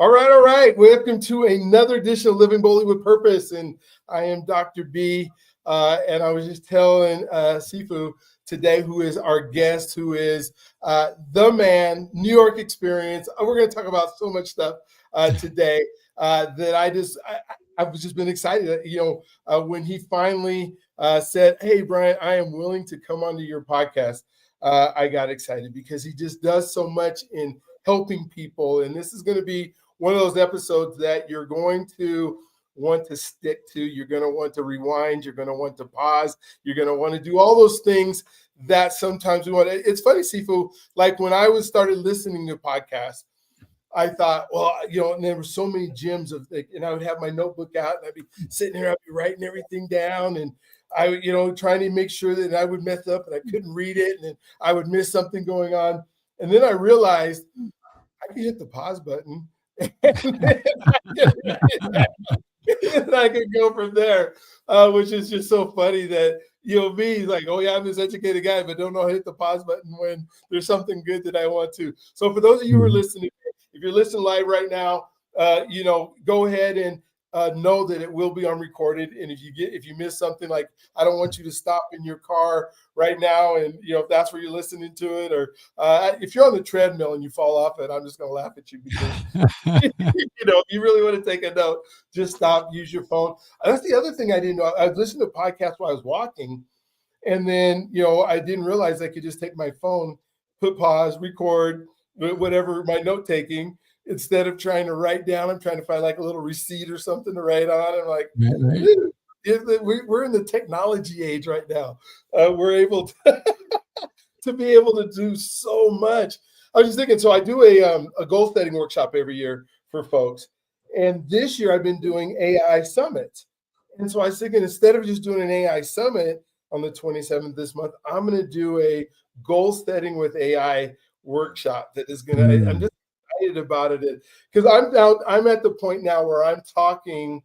All right. Welcome to another edition of Living Boldly with Purpose. And I am Dr. B. And I was just telling SIFU today, who is our guest, who is the man, New York experience. We're going to talk about so much stuff today that I've just been excited. When he finally said, "Hey, Brian, I am willing to come onto your podcast," I got excited because he just does so much in helping people. And this is going to be one of those episodes that you're going to want to stick to. You're going to want to rewind. You're going to want to pause. You're going to want to do all those things that sometimes we want. It's funny, Sifu, like when I started listening to podcasts, I thought, and there were so many gems and I would have my notebook out and I'd be sitting here, I'd be writing everything down, and I, trying to make sure that I would mess up and I couldn't read it, and then I would miss something going on. And then I realized I could hit the pause button and I could go from there, which is just so funny that, me, like, oh yeah, I'm this educated guy, but don't know how to hit the pause button when there's something good that I want to. So for those of you who are listening, if you're listening live right now, go ahead and know that it will be unrecorded. And if you miss something, like, I don't want you to stop in your car right now, and if that's where you're listening to it, or if you're on the treadmill and you fall off it, I'm just going to laugh at you because if you really want to take a note, just stop, use your phone. That's the other thing I didn't know. I was listening to podcasts while I was walking, and then I didn't realize I could just take my phone, put pause, record, whatever my note taking. Instead of trying to write down, I'm trying to find like a little receipt or something to write on. I'm like, we're in the technology age right now. We're able to be able to do so much. I was just thinking, so I do a goal setting workshop every year for folks. And this year I've been doing AI summits. And so I was thinking, instead of just doing an AI summit on the 27th this month, I'm going to do a goal setting with AI workshop that is going to, I'm just about it because I'm at the point now where I'm talking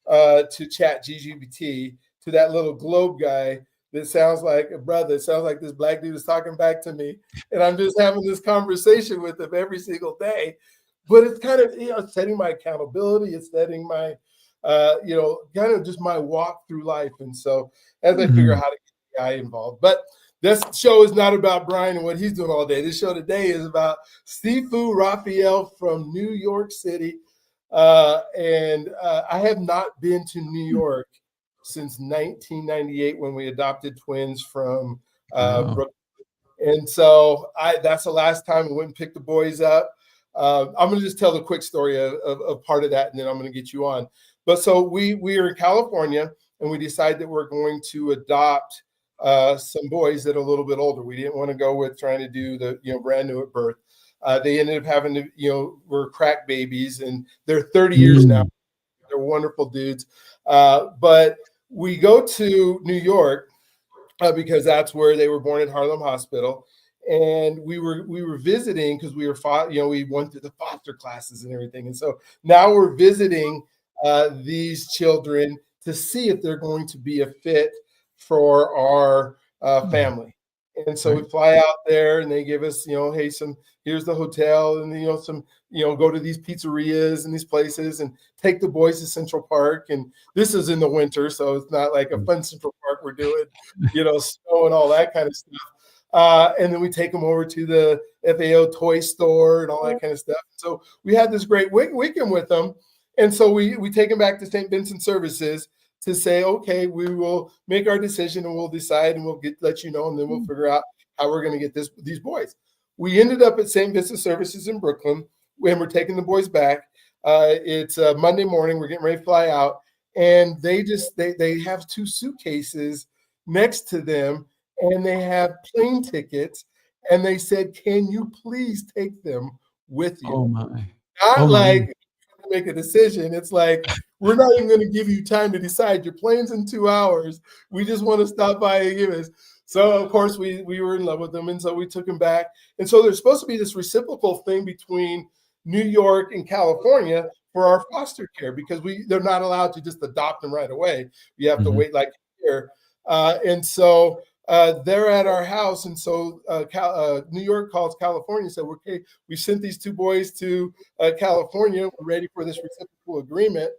to ChatGPT, to that little globe guy that sounds like a brother. It sounds like this black dude is talking back to me, and I'm just having this conversation with him every single day. But it's kind of setting my accountability. It's setting my kind of just my walk through life. And so as I figure out how to get AI involved, but this show is not about Brian and what he's doing all day. This show today is about SIFU RAFAEL from New York City. And I have not been to New York since 1998 when we adopted twins from Brooklyn. And so that's the last time we went and picked the boys up. I'm going to just tell the quick story of part of that, and then I'm going to get you on. But so we are in California, and we decided that we're going to adopt some boys that are a little bit older. We didn't want to go with trying to do the brand new at birth. They ended up having to were crack babies, and they're 30 years now. They're wonderful dudes. But we go to New York because that's where they were born, at Harlem Hospital, and we were visiting because we went through the foster classes and everything, and so now we're visiting these children to see if they're going to be a fit for our family. And so we fly out there, and they give us, hey, here's the hotel, and some, go to these pizzerias and these places, and take the boys to Central Park. And this is in the winter, so it's not like a fun Central Park we're doing, snow and all that kind of stuff. And then we take them over to the FAO toy store and all that kind of stuff. So we had this great weekend with them, and so we take them back to St. Vincent Services to say, okay, we will make our decision, and we'll decide, and we'll let you know, and then we'll figure out how we're going to get these boys. We ended up at St. Vincent Services in Brooklyn, and we're taking the boys back. It's Monday morning. We're getting ready to fly out, and they have two suitcases next to them, and they have plane tickets, and they said, "Can you please take them with you?" Oh my! Not like make a decision. It's like, we're not even going to give you time to decide. Your plane's in 2 hours. We just want to stop by and give us. So of course we were in love with them, and so we took them back. And so there's supposed to be this reciprocal thing between New York and California for our foster care, because they're not allowed to just adopt them right away. You have to wait like a year. And so they're at our house, and so New York calls California and said, "Okay, we sent these two boys to California. We're ready for this reciprocal agreement."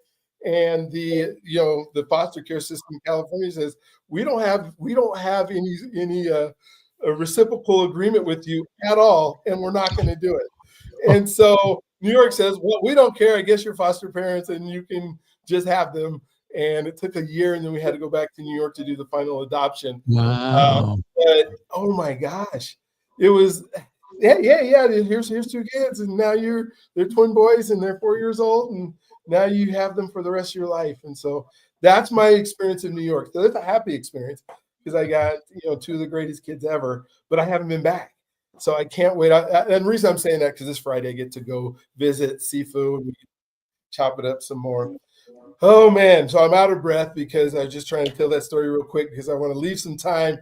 And the foster care system in California says, "We don't have any a reciprocal agreement with you at all, and we're not going to do it." And so New York says, "Well, we don't care. I guess you're foster parents, and you can just have them." And it took a year, and then we had to go back to New York to do the final adoption. Uh, Wow. but oh my gosh, it was yeah. Here's two kids, and now they're twin boys, and they're 4 years old, and now you have them for the rest of your life. And so that's my experience in New York. So it's a happy experience because I got two of the greatest kids ever, but I haven't been back. So I can't wait. And the reason I'm saying that because this Friday I get to go visit SIFU and we chop it up some more. Oh man, so I'm out of breath because I was just trying to tell that story real quick because I want to leave some time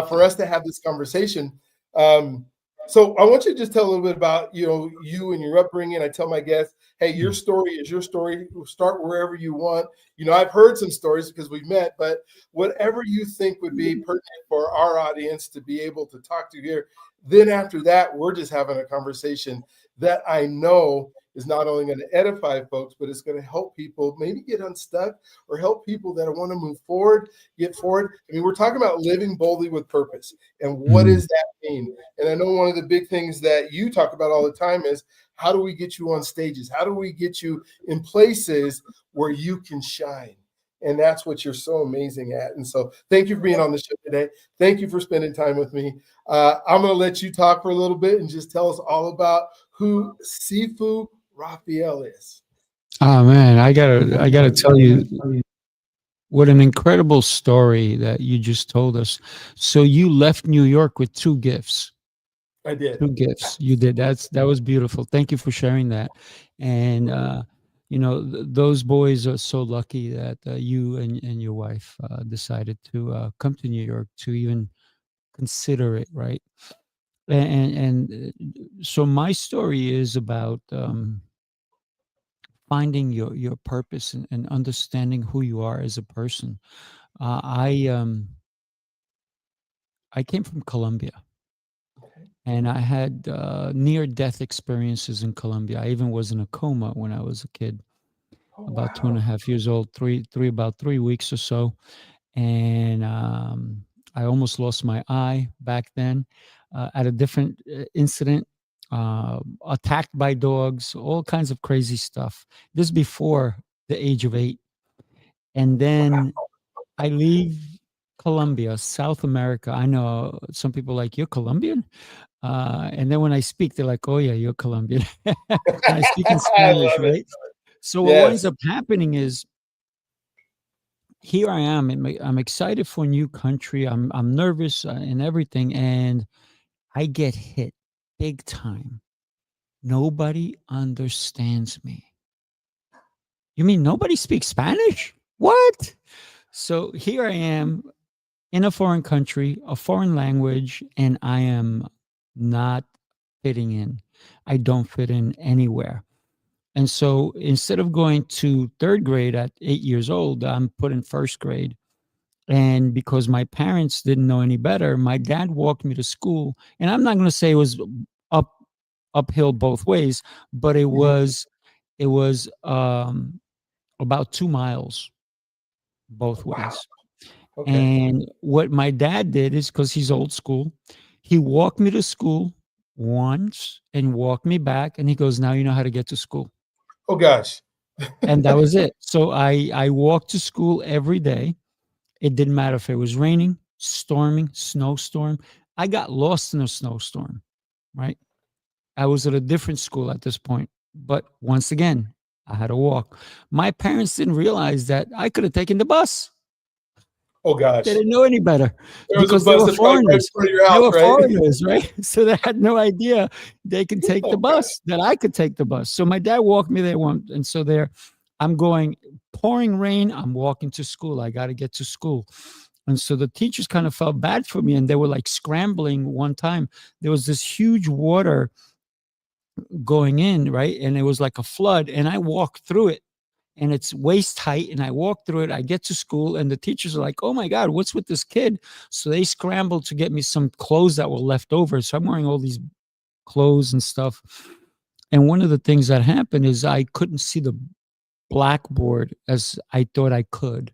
for us to have this conversation. Um, so I want you to just tell a little bit about you and your upbringing. I tell my guests, hey, your story is your story. Start wherever you want. I've heard some stories because we've met, but whatever you think would be pertinent for our audience to be able to talk to here. Then after that, we're just having a conversation that I know is not only going to edify folks, but it's going to help people maybe get unstuck or help people that want to move forward, get forward. I mean, we're talking about living boldly with purpose. And what Mm. does that mean? And I know one of the big things that you talk about all the time is how do we get you on stages? How do we get you in places where you can shine? And that's what you're so amazing at. And so thank you for being on the show today. Thank you for spending time with me. I'm going to let you talk for a little bit and just tell us all about who SIFU Raphael is. Oh man, I gotta tell you what an incredible story that you just told us. So you left New York with two gifts. I did. Two gifts. You did. That was beautiful. Thank you for sharing that. And those boys are so lucky that you and your wife decided to come to New York to even consider it, right? So my story is about finding your purpose and understanding who you are as a person. I came from Colombia, Okay. and I had near death experiences in Colombia. I even was in a coma when I was a kid, Oh, about two and wow. a half years old, about 3 weeks or so, and I almost lost my eye back then at a different incident. Attacked by dogs, all kinds of crazy stuff. This before the age of 8, and then I leave Colombia, South America. I know some people like, you're Colombian? And then when I speak, they're like, oh, yeah, you're Colombian. And I speak in I Spanish, love it. right? So what winds Yes. up happening is here I am. I'm excited for a new country. I'm nervous and everything. And I get hit big time. Nobody understands me. You mean nobody speaks Spanish? What? So here I am in a foreign country, a foreign language, and I am not fitting in. I don't fit in anywhere. And so instead of going to third grade at 8 years old, I'm put in first grade. And because my parents didn't know any better, my dad walked me to school. And I'm not going to say it was up uphill both ways, but it Mhm. was it was about 2 miles both Wow. ways. Okay. And what my dad did is, because he's old school, he walked me to school once and walked me back. And he goes, now you know how to get to school. Oh gosh. And that was it. So I walked to school every day. It didn't matter if it was raining, storming, snowstorm. I got lost in a snowstorm, right? I was at a different school at this point. But once again, I had to walk. My parents didn't realize that I could have taken the bus. Oh They gosh. didn't know any better There was a because they bus were that's probably right in foreigners. front of your They house, were right? foreigners, right? So they had no idea they could take the Oh gosh. bus, that I could take the bus. So my dad walked me there once. And so there I'm going, pouring rain. I'm walking to school. I got to get to school. And so the teachers kind of felt bad for me, and they were like scrambling one time. There was this huge water going in, right? And it was like a flood. And I walked through it and it's waist height, and I walk through it. I get to school, and the teachers are like, "Oh my God, what's with this kid?" So they scrambled to get me some clothes that were left over. So I'm wearing all these clothes and stuff. And one of the things that happened is I couldn't see the blackboard as I thought I could.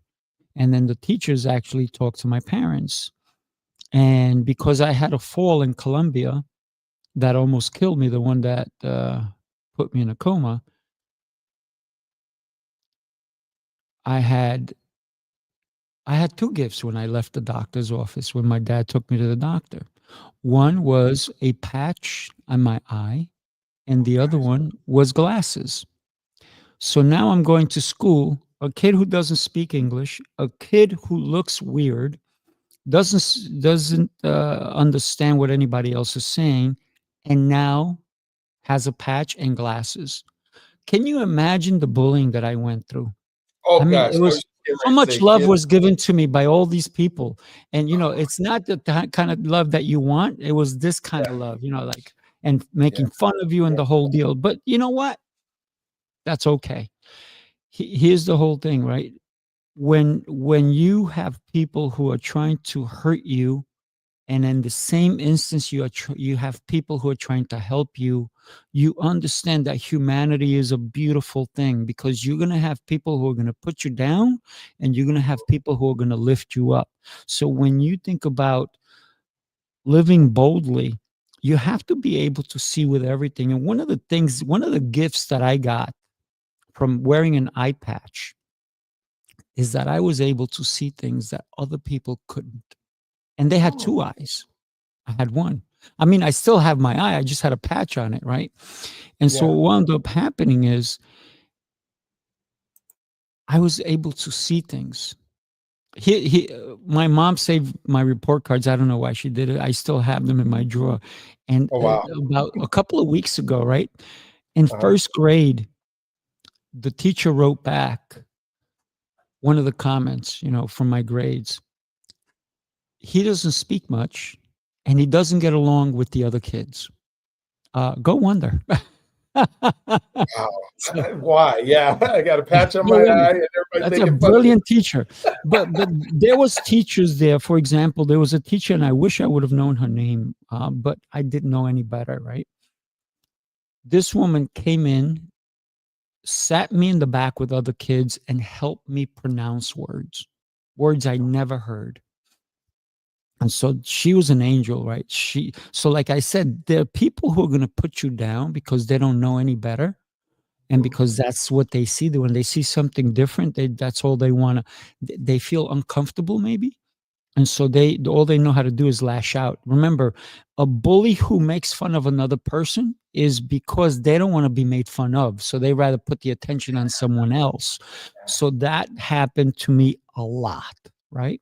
And then the teachers actually talked to my parents. And because I had a fall in Colombia that almost killed me, the one that put me in a coma, I had I had two gifts when I left the doctor's office when my dad took me to the doctor. One was a patch on my eye, and the other one was glasses. So now I'm going to school, a kid who doesn't speak English, a kid who looks weird, doesn't understand what anybody else is saying, and now has a patch and glasses. Can you imagine the bullying that I went through? I Oh mean, gosh, it I was was just getting so ready to much say love kids. was given to me by all these people, and, it's not the kind of love that you want, it was this kind Yeah, of love, like and yeah. making fun of you and the whole deal, but you know what? That's okay. Here's the whole thing, right? When you have people who are trying to hurt you, and in the same instance you have people who are trying to help you, you understand that humanity is a beautiful thing, because you're going to have people who are going to put you down, and you're going to have people who are going to lift you up. So when you think about living boldly, you have to be able to see with everything. And one of the gifts that I got from wearing an eye patch is that I was able to see things that other people couldn't. And they had Oh, two eyes. I had one. I mean, I still have my eye. I just had a patch on it, right? And so yeah. what wound up happening is I was able to see things. My mom saved my report cards. I don't know why she did it. I still have them in my drawer. And Oh wow. about a couple of weeks ago, right? In Uh-huh. first grade, the teacher wrote back one of the comments, from my grades. He doesn't speak much, and he doesn't get along with the other kids. Go wonder. Wow. So, Why? Yeah, I got a patch on go my wonder. eye, and everybody's That's a making fun of me. brilliant teacher. But there was teachers there. For example, there was a teacher, and I wish I would have known her name, but I didn't know any better, right? This woman came in, sat me in the back with other kids, and helped me pronounce words I never heard. And so she was an angel, right? So like I said, there are people who are going to put you down because they don't know any better. And Mhm. because that's what they see. When they see something different, that's all they want to, they feel uncomfortable maybe. And so all they know how to do is lash out. Remember, a bully who makes fun of another person is because they don't want to be made fun of. So they rather put the attention on someone else. So that happened to me a lot, right?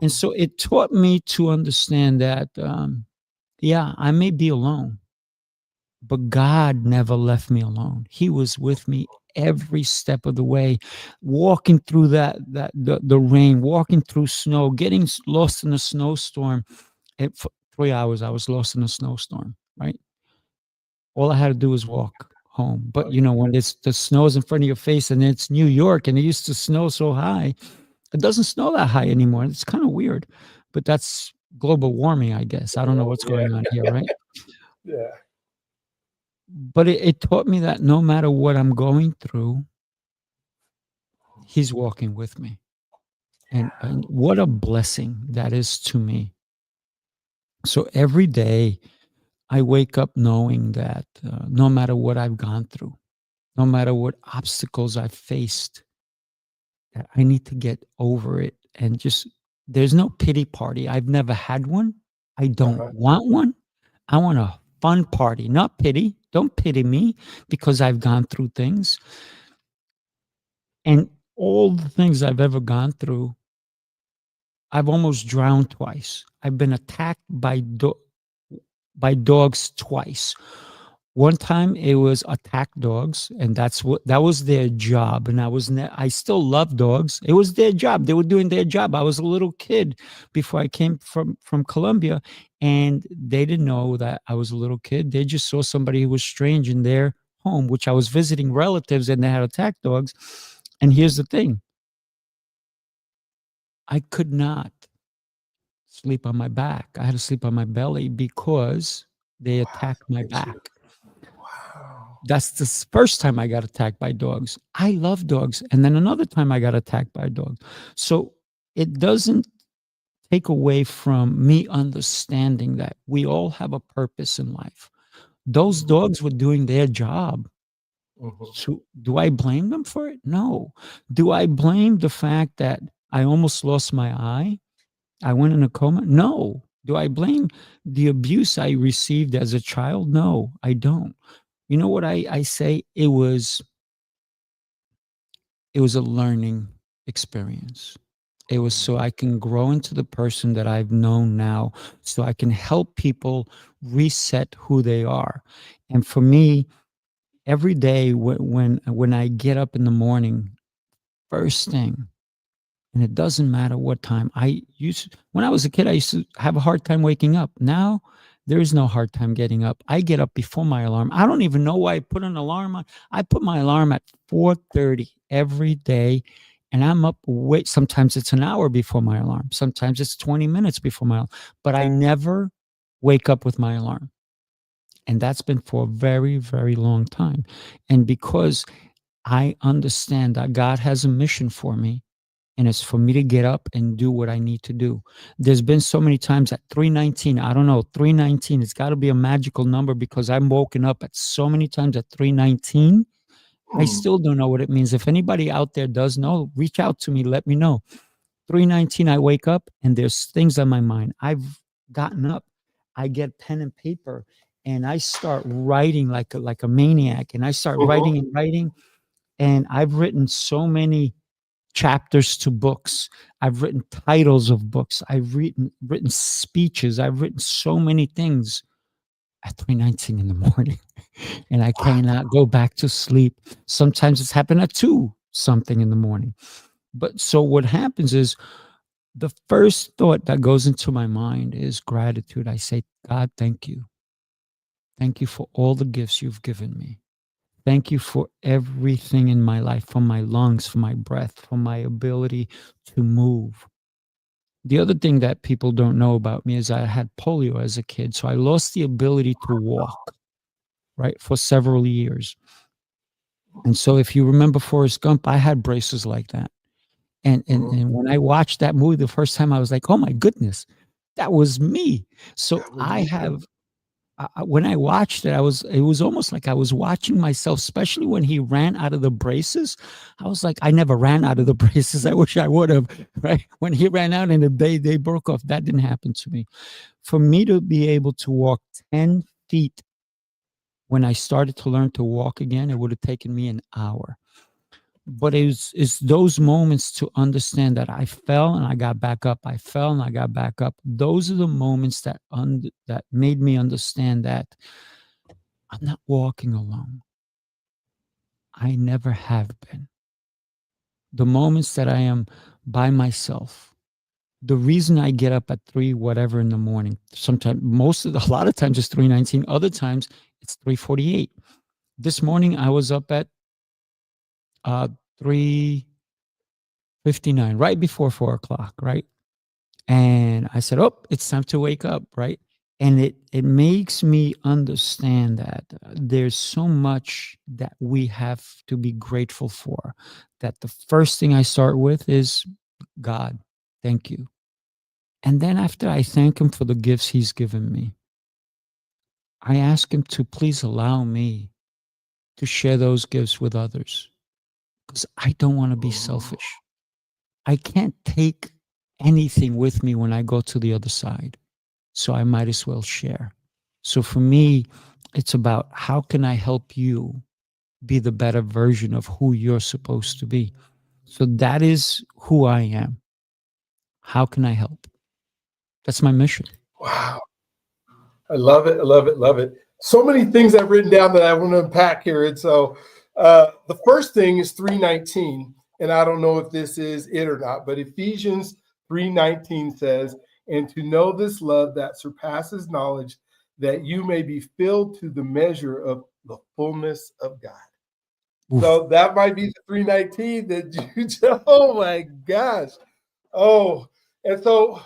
And Mhm. so it taught me to understand that, yeah, I may be alone, but God never left me alone. He was with me every step of the way, walking through the rain, walking through snow, getting lost in a snowstorm. And for 3 hours, I was lost in a snowstorm. Right, all I had to do was walk home. But when the snow is in front of your face, and it's New York, and it used to snow so high, it doesn't snow that high anymore. It's kind of weird, but that's global warming, I guess. I don't know Oh, what's yeah, going on here, right? yeah. But it taught me that no matter what I'm going through, he's walking with me. And what a blessing that is to me. So every day I wake up knowing that no matter what I've gone through, no matter what obstacles I've faced, that I need to get over it. And just, there's no pity party. I've never had one. I don't Uh-huh. want one. I want a fun party, not pity. Don't pity me because I've gone through things. And all the things I've ever gone through, I've almost drowned twice. I've been attacked by dogs twice. One time it was attack dogs, and that was their job. And I still love dogs. It was their job. They were doing their job. I was a little kid before I came from Colombia, and they didn't know that I was a little kid. They just saw somebody who was strange in their home, which I was visiting relatives and they had attack dogs. And here's the thing, I could not sleep on my back. I had to sleep on my belly because they Wow. attacked my Look at you. back. Wow. That's the first time I got attacked by dogs. I love dogs. And then another time I got attacked by a dog. So it doesn't take away from me understanding that we all have a purpose in life. Those Mhm. dogs were doing their job. Mhm. So do I blame them for it? No. Do I blame the fact that I almost lost my eye? I went in a coma? No. Do I blame the abuse I received as a child? No, I don't. You know what I say? It was a learning experience. It was so I can grow into the person that I've known now, so I can help people reset who they are. And for me, every day when I get up in the morning, first thing, and it doesn't matter what time. When I was a kid, I used to have a hard time waking up. Now, there is no hard time getting up. I get up before my alarm. I don't even know why I put an alarm on. I put my alarm at 4:30 every day, and I'm up way sometimes it's an hour before my alarm. Sometimes it's 20 minutes before my alarm, but I never wake up with my alarm. And that's been for a very, very long time. And because I understand that God has a mission for me, and it's for me to get up and do what I need to do. There's been so many times at 3:19, I don't know, 3:19, it's got to be a magical number because I'm woken up at so many times at 3:19. I Mm. still don't know what it means. If anybody out there does know, reach out to me, let me know. 3:19, I wake up and there's things on my mind. I've gotten up, I get pen and paper, and I start writing like a maniac. And I start Mhm. writing and writing. And I've written so many chapters to books. I've written titles of books. I've written speeches. I've written so many things at 3:19 in the morning, and I cannot go back to sleep. Sometimes it's happened at 2 something in the morning. But so what happens is the first thought that goes into my mind is gratitude. I say, God, thank you. Thank you for all the gifts you've given me. Thank you for everything in my life, from my lungs, for my breath, for my ability to move. The other thing that people don't know about me is I had polio as a kid. So I lost the ability to walk, right, for several years. And so if you remember Forrest Gump, I had braces like that. And, and, Mhm. and when I watched that movie the first time, I was like, oh my goodness, that was me. So That was I you. have when I watched it, it was almost like I was watching myself, especially when he ran out of the braces. I was like, I never ran out of the braces. I wish I would have, right? When he ran out and they broke off, that didn't happen to me. For me to be able to walk 10 feet when I started to learn to walk again, it would have taken me an hour. But it's those moments to understand that I fell and I got back up. I fell and I got back up. Those are the moments that made me understand that I'm not walking alone. I never have been. The moments that I am by myself, the reason I get up at 3 whatever in the morning, sometimes a lot of times it's 3:19, other times it's 3:48. This morning I was up at 3:59, right before 4 o'clock, right? And I said, "Oh, it's time to wake up," right? And it makes me understand that there's so much that we have to be grateful for. That the first thing I start with is God, thank you. And then after I thank him for the gifts he's given me, I ask him to please allow me to share those gifts with others because I don't want to be Mhm. selfish. I can't take anything with me when I go to the other side. So I might as well share. So for me, it's about how can I help you be the better version of who you're supposed to be? So that is who I am. How can I help? That's my mission. Wow. I love it. I love it. Love it. So many things I've written down that I want to unpack here. And so the first thing is 3:19. And I don't know if this is it or not, but Ephesians 3:19 says, and to know this love that surpasses knowledge, that you may be filled to the measure of the fullness of God. Oof. So that might be the 319 that you just, oh my gosh. Oh, and so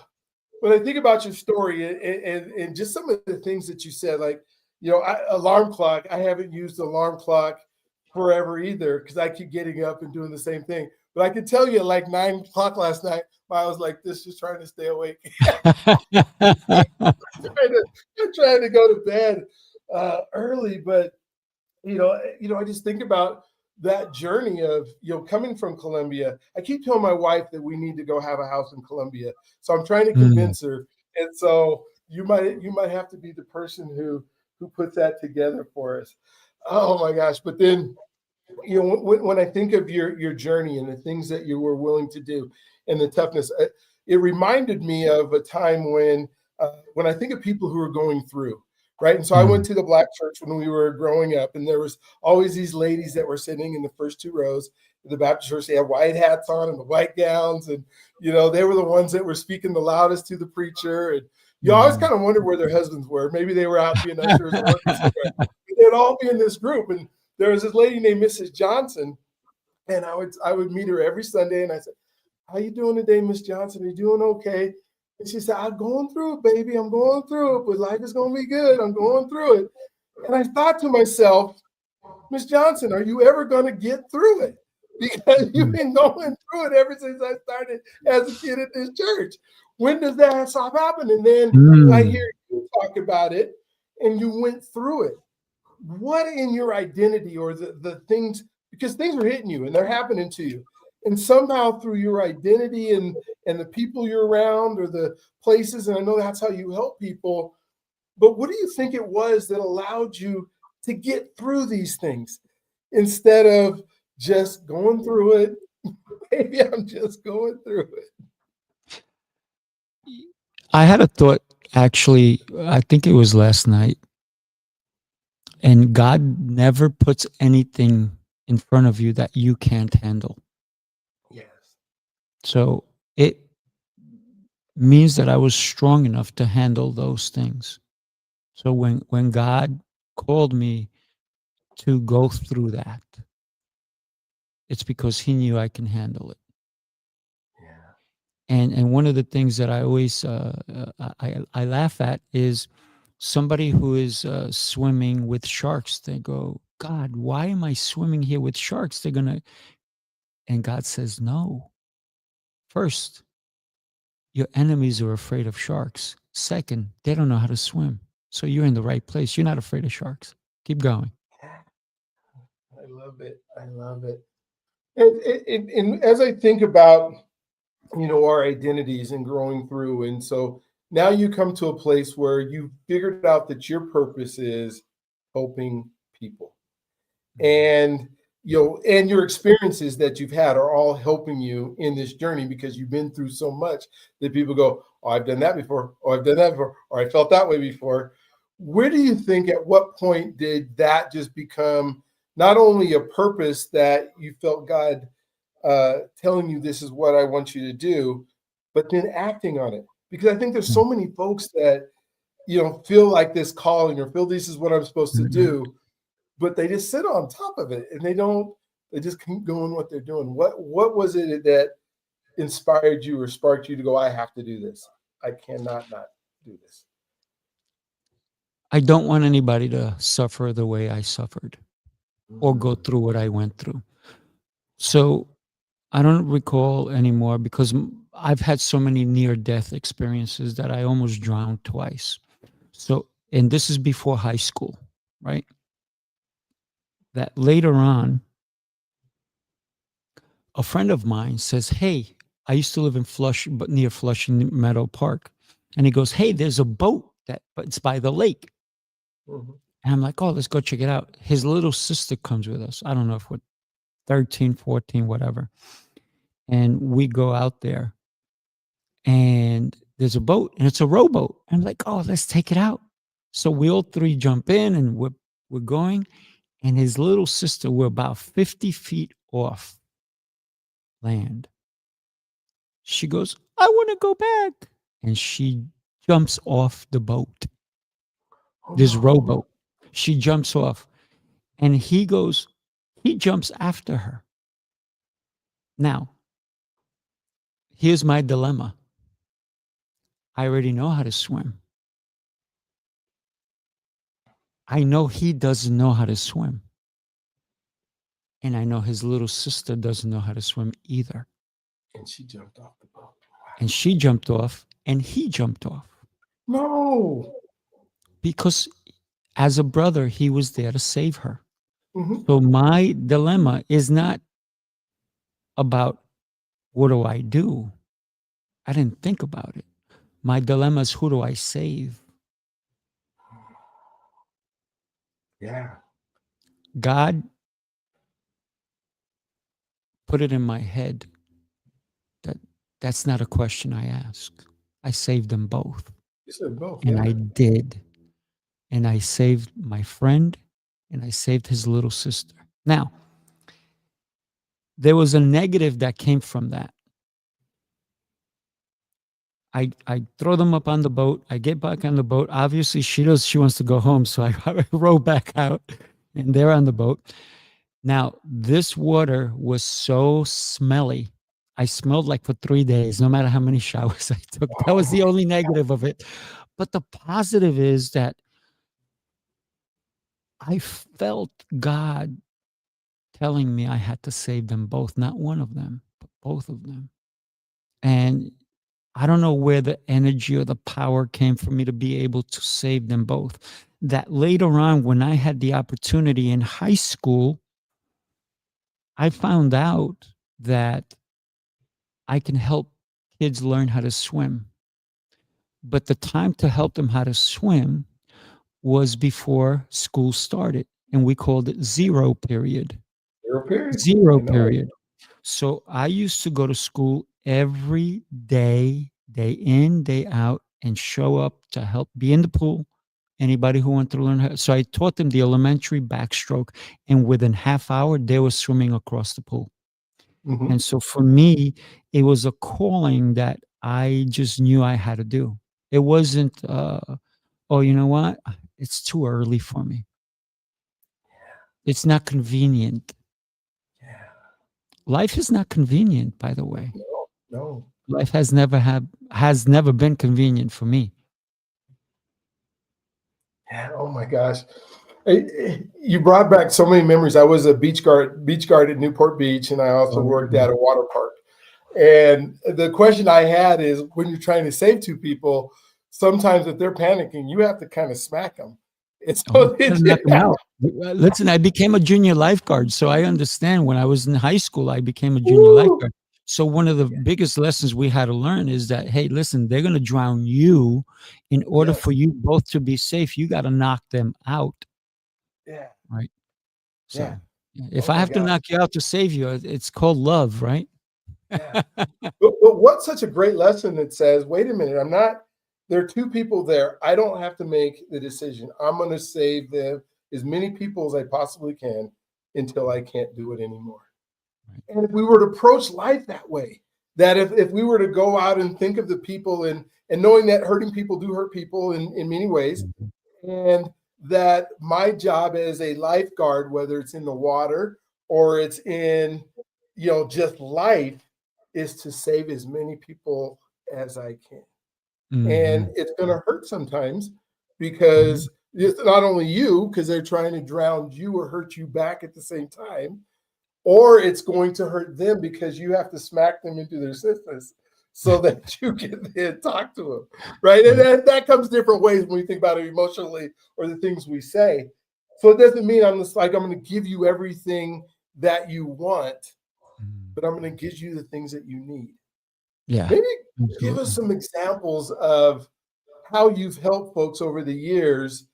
when I think about your story and just some of the things that you said, like, alarm clock, I haven't used alarm clock forever either because I keep getting up and doing the same thing. But I can tell you at like 9 o'clock last night, I was like this, just trying to stay awake. I'm trying to go to bed early, but I just think about that journey of coming from Colombia. I keep telling my wife that we need to go have a house in Colombia, so I'm trying to Mm, convince her. And so you might have to be the person who puts that together for us. Oh my gosh! But then when I think of your journey and the things that you were willing to do and the toughness, it reminded me of a time when I think of people who are going through, right. And so I went mm, to the black church when we were growing up, and there was always these ladies that were sitting in the first two rows of the Baptist church. They had white hats on and the white gowns, and they were the ones that were speaking the loudest to the preacher. And you always mm. kind of wondered where their husbands were. Maybe they were out being ushers or working somewhere. But they'd all be in this group, and there was this lady named Mrs. Johnson, and I would meet her every Sunday, and I said, "How you doing today, Miss Johnson? Are you doing okay?" And she said, "I'm going through it, baby. I'm going through it, but life is going to be good. I'm going through it." And I thought to myself, Miss Johnson, are you ever going to get through it? Because you've Mm, been going through it ever since I started as a kid at this church. When does that stop happening? And then I mm. hear you talk about it, and you went through it. What in your identity or the things, because things are hitting you and they're happening to you, and somehow through your identity and the people you're around or the places, and I know that's how you help people, but what do you think it was that allowed you to get through these things instead of just going through it? Maybe I'm just going through it. I had a thought actually, I think it was last night, and God never puts anything in front of you that you can't handle. Yes. So it means that I was strong enough to handle those things. So when God called me to go through that, it's because he knew I can handle it. Yeah. And one of the things that I always I laugh at is somebody who is swimming with sharks. They go, God, why am I swimming here with sharks? They're gonna, and God says, no. First, your enemies are afraid of sharks. Second, they don't know how to swim. So you're in the right place. You're not afraid of sharks. Keep going. I love it. I love it. And as I think about our identities and growing through, and so now you come to a place where you figured out that your purpose is helping people, and and your experiences that you've had are all helping you in this journey because you've been through so much that people go, "Oh, I've done that before, or I've done that before, or I felt that way before." Where do you think, at what point did that just become not only a purpose that you felt God telling you this is what I want you to do, but then acting on it? Because I think there's so many folks that feel like this calling or feel this is what I'm supposed to Mhm. do, but they just sit on top of it and they don't. They just keep going what they're doing. What was it that inspired you or sparked you to go, I have to do this. I cannot not do this. I don't want anybody to suffer the way I suffered or go Mm, through what I went through. So I don't recall anymore because I've had so many near death experiences that I almost drowned twice. So, and this is before high school, right? That later on, a friend of mine says, "Hey, I used to live in Flush, but near Flushing Meadow Park." And he goes, "Hey, there's a boat but it's by the lake." mhm. And I'm like, "Oh, let's go check it out." His little sister comes with us. I don't know if we're 13, 14, whatever. And we go out there and there's a boat and it's a rowboat. I'm like, "Oh, let's take it out." So we all three jump in and we're going. And his little sister, we're about 50 feet off land. She goes, "I want to go back." And she jumps off the boat, Oh this no. rowboat. She jumps off. And he jumps after her. Now, here's my dilemma. I already know how to swim. I know he doesn't know how to swim. And I know his little sister doesn't know how to swim either. And she jumped off the boat. And she jumped off and he jumped off. No. Because as a brother, he was there to save her. Mm-hmm. So my dilemma is not about what do I do? I didn't think about it. My dilemma is who do I save? Yeah. God put it in my head that that's not a question I ask. I saved them both. You said both. And Yeah. I did. And I saved my friend and I saved his little sister. Now, there was a negative that came from that. I throw them up on the boat. I get back on the boat. Obviously, she wants to go home. So I row back out and they're on the boat. Now, this water was so smelly. I smelled like for 3 days, no matter how many showers I took. That was the only negative of it. But the positive is that I felt God telling me I had to save them both, not one of them, but both of them. And I don't know where the energy or the power came for me to be able to save them both. That later on, when I had the opportunity in high school, I found out that I can help kids learn how to swim. But the time to help them how to swim was before school started, and we called it zero period. Zero period. Zero I know. period. So I used to go to school every day, day in, day out, and show up to help be in the pool. Anybody who wanted to learn how. So I taught them the elementary backstroke, and within half hour, they were swimming across the pool. Mm-hmm. And so for me, it was a calling that I just knew I had to do. It wasn't, oh, you know what? It's too early for me. It's not convenient. Yeah. Life is not convenient, by the way. No. No. Life has never been convenient for me. Yeah. Oh my gosh. You brought back so many memories. I was a beach guard at Newport Beach, and I also worked at a water park. And the question I had is, when you're trying to save two people, sometimes if they're panicking, you have to kind of smack them. And Oh, so gotta knock 'em out. Listen, I became a junior lifeguard, so I understand. When I was in high school, I became a junior lifeguard. So one of the biggest lessons we had to learn is that, hey, listen, they're going to drown you. In order Yes. for you both to be safe, you got to knock them out, Yeah. right? So Yeah. if Oh I my have to gosh. knock you out to save you, it's called love, right? Yeah. But what's such a great lesson that says, wait a minute, there are two people there. I don't have to make the decision. I'm going to save them, as many people as I possibly can, until I can't do it anymore. Right. And if we were to approach life that way, that if we were to go out and think of the people, and knowing that hurting people do hurt people in many ways, and that my job as a lifeguard, whether it's in the water or it's in, just life, is to save as many people as I can. And Mhm. it's going to hurt sometimes, Mhm. because it's not only you, because they're trying to drown you or hurt you back at the same time, or it's going to hurt them because you have to smack them into their systems so that you can then talk to them, right? And Right. that comes different ways when we think about it emotionally, or the things we say. So it doesn't mean I'm just like, I'm going to give you everything that you want, Mm. but I'm going to give you the things that you need. Yeah, Maybe give us absolutely. some examples of how you've helped folks over the years,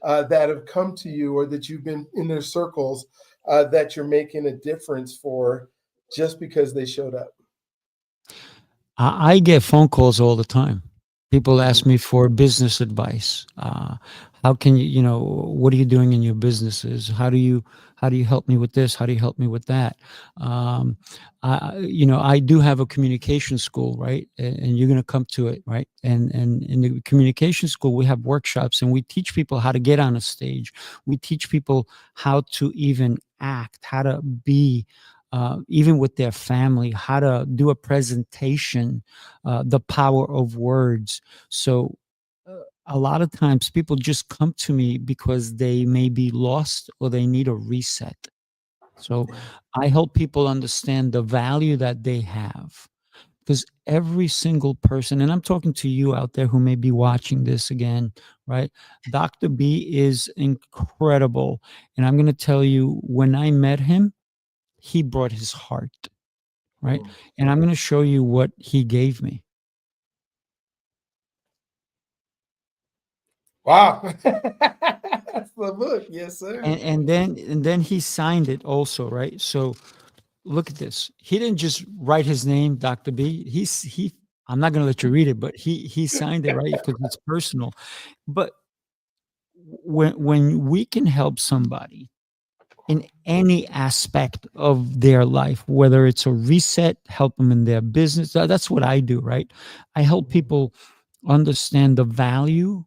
that have come to you, or that you've been in their circles, that you're making a difference for, just because they showed up. I get phone calls all the time. People Mhm. ask me for business advice. How can you, what are you doing in your businesses? How do you help me with this? How do you help me with that? Um, I do have a communication school, right? And you're going to come to it, right? And in the communication school, we have workshops, and we teach people how to get on a stage. We teach people how to even act, how to be, even with their family, how to do a presentation, the power of words. So a lot of times people just come to me because they may be lost or they need a reset. So Yeah. I help people understand the value that they have, because every single person, and I'm talking to you out there who may be watching this again, right? Dr. B is incredible. And I'm going to tell you, when I met him, he brought his heart, right? Mhm. And I'm going to show you what he gave me. Wow. That's the book. Yes, sir. And then he signed it also, right? So look at this. He didn't just write his name, Dr. B. He I'm not going to let you read it, but he signed it, right? Because it's personal. But when we can help somebody in any aspect of their life, whether it's a reset, help them in their business, that's what I do, right? I help people understand the value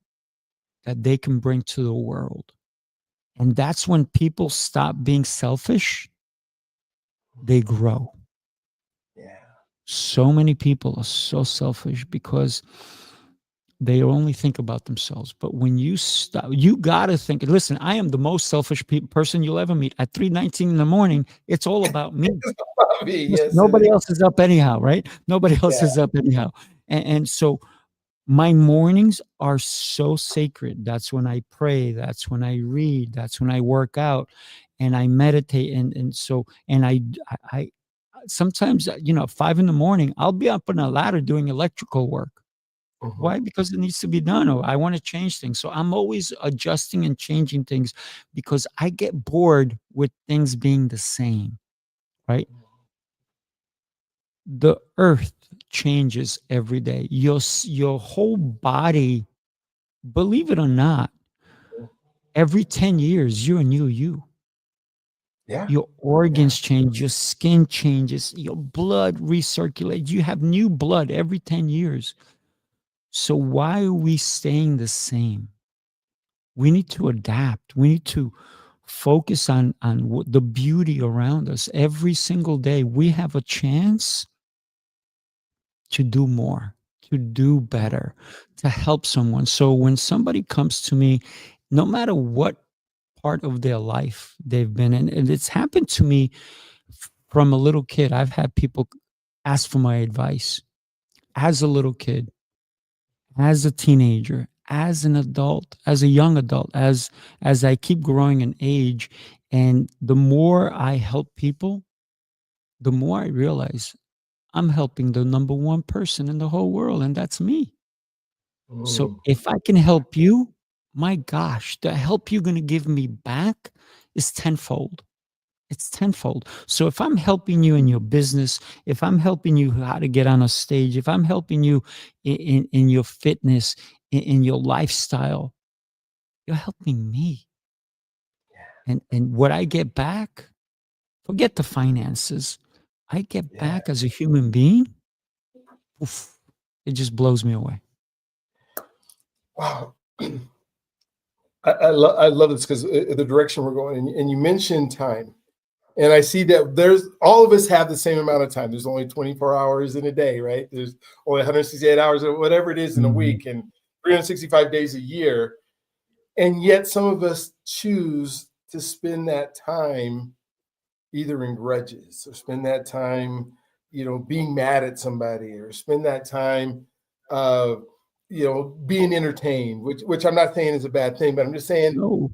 that they can bring to the world. And that's when people stop being selfish, they grow. Yeah. So many people are so selfish because they only think about themselves. But when you stop, you got to think. Listen, I am the most selfish person you'll ever meet. At 3:19 in the morning, it's all about me. Me. Listen, Yes, it nobody is. else is up anyhow, right? Nobody else Yeah. is up anyhow. And so my mornings are so sacred. That's when I pray. That's when I read. That's when I work out and I meditate. And sometimes, 5 in the morning, I'll be up on a ladder doing electrical work. Mhm. Why? Because it needs to be done, or I want to change things. So I'm always adjusting and changing things because I get bored with things being the same, right? The earth changes every day. Your whole body, believe it or not, every 10 years, you're a new you. Yeah. Your Yeah. organs change, your skin changes, your blood recirculates. You have new blood every 10 years. So why are we staying the same? We need to adapt. We need to focus on the beauty around us. Every single day, we have a chance to do more, to do Mhm. better, to help someone. So when somebody comes to me, no matter what part of their life they've been in, and it's happened to me from a little kid. I've had people ask for my advice as a little kid, as a teenager, as an adult, as a young adult, as I keep growing in age. And the more I help people, the more I realize I'm helping the number one person in the whole world, and that's me. So Mm. if I can help you, my gosh, the help you're going to give me back is tenfold. It's tenfold. So if I'm helping you in your business, if I'm helping you how to get on a stage, if I'm helping you in your fitness, in your lifestyle, you're helping me. And what I get back, forget the finances. I get Yeah. back as a human being. Oof, it just blows me away. Wow. I love this because the direction we're going, and you mentioned time. And I see that there's all of us have the same amount of time. There's only 24 hours in a day, right? There's only 168 hours or whatever it is in a Mhm. week and 365 days a year. And yet some of us choose to spend that time either in grudges or spend that time, being mad at somebody or spend that time uh, being entertained, which I'm not saying is a bad thing, but I'm just saying No.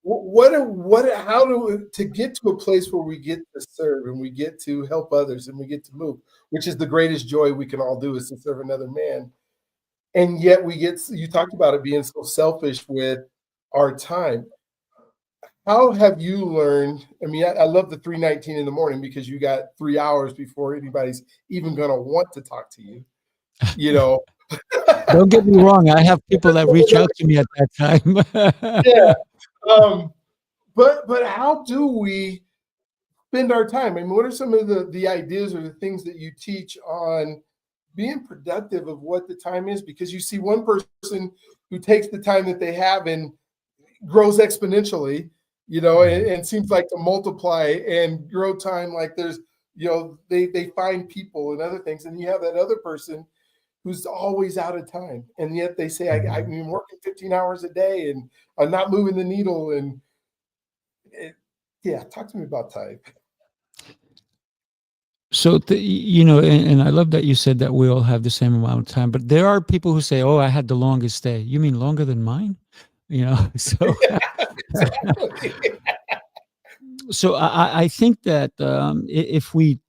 how do to get to a place where we get to serve and we get to help others and we get to move, which is the greatest joy we can all do, is to serve another man. And yet you talked about it being so selfish with our time. How have you learned? I mean, I love the 3:19 in the morning because you got 3 hours before anybody's even going to want to talk to you, you know. Don't get me wrong. I have people that reach out to me at that Yeah. time. Um, but how do we spend our time? I mean, what are some of the ideas or the things that you teach on being productive of what the time is? Because you see one person who takes the time that they have and grows exponentially, and seems like to multiply and grow time like there's, they find people and other things. And you have that other person who's always out of time. And yet they say, I've Mhm. been working 15 hours a day and I'm not moving the needle. And it, yeah, talk to me about time. So, and I love that you said that we all have the same amount of time, but there are people who say, "Oh, I had the longest day." You mean longer than mine? So, Exactly. so I think that if we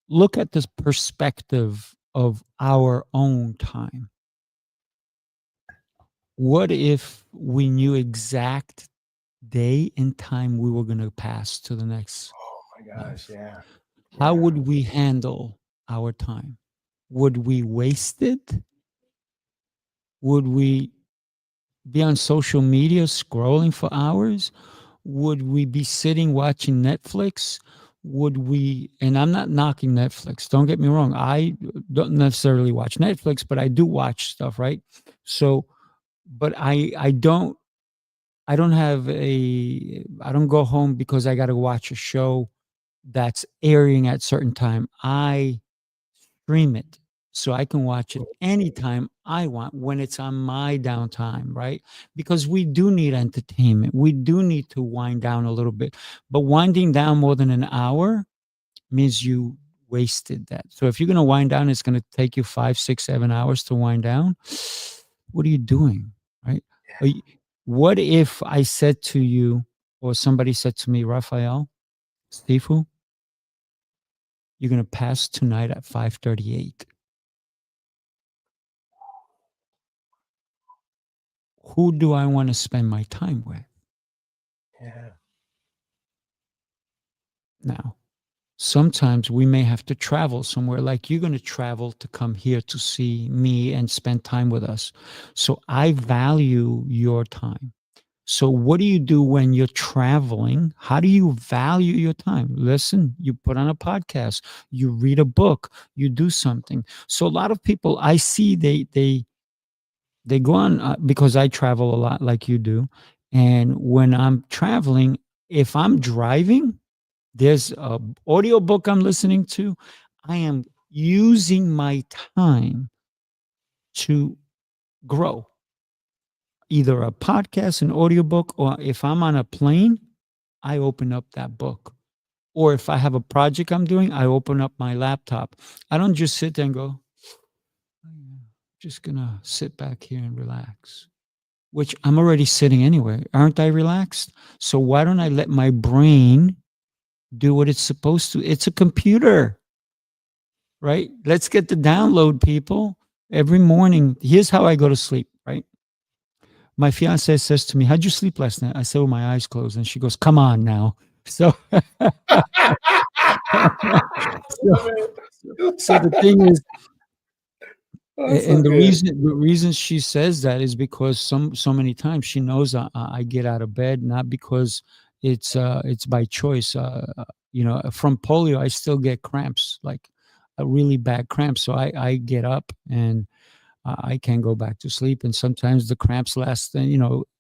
look at this perspective of our own time, what if we knew exact day and time we were going to pass to the next Oh my gosh. life? Yeah. How Yeah. would we handle our time? Would we waste it? Would we be on social media scrolling for hours? Would we be sitting watching Netflix? Would we, and I'm not knocking Netflix, don't get me wrong. I don't necessarily watch Netflix, but I do watch stuff, right? So, but I don't have I don't go home because I got to watch a show that's airing at certain time. I stream it so I can watch it anytime I want when it's on my downtime, right? Because we do need entertainment. We do need to wind down a little bit. But winding down more than an hour means you wasted that. So if you're going to wind down, it's going to take you 5, 6, 7 hours to wind down. What are you doing, right? Are you- What if I said to you, or somebody said to me, Raphael, Stifu, you're going to pass tonight at 5:38. Who do I want to spend my time with Yeah. now? Sometimes we may have to travel somewhere, like you're going to travel to come here to see me and spend time with us. So I value your time. So, what do you do when you're traveling? How do you value your time? Listen, you put on a podcast, you read a book, you do something. So, a lot of people I see they go on because I travel a lot, like you do, and when I'm traveling, if I'm driving, there's a audio book I'm listening to. I am using my time to grow, either a podcast, an audiobook, or if I'm on a plane, I open up that book. Or if I have a project I'm doing, I open up my laptop. I don't just sit there and go, "Oh, yeah, just gonna sit back here and relax," which I'm already sitting anyway. Aren't I relaxed? So why don't I let my brain do what it's supposed to? It's a computer, right? Let's get the download, people. Every morning, here's how I go to sleep, right? My fiance says to me, "How'd you sleep last night?" I said, "With my eyes closed." And she goes, "Come on now." So, so, Love it. so the thing is, That's so and the good. reason she says that is because so many times she knows I get out of bed not because it's by choice. From polio, I still get cramps, like a really bad cramp. So I get up and I can go back to sleep. And sometimes the cramps last, and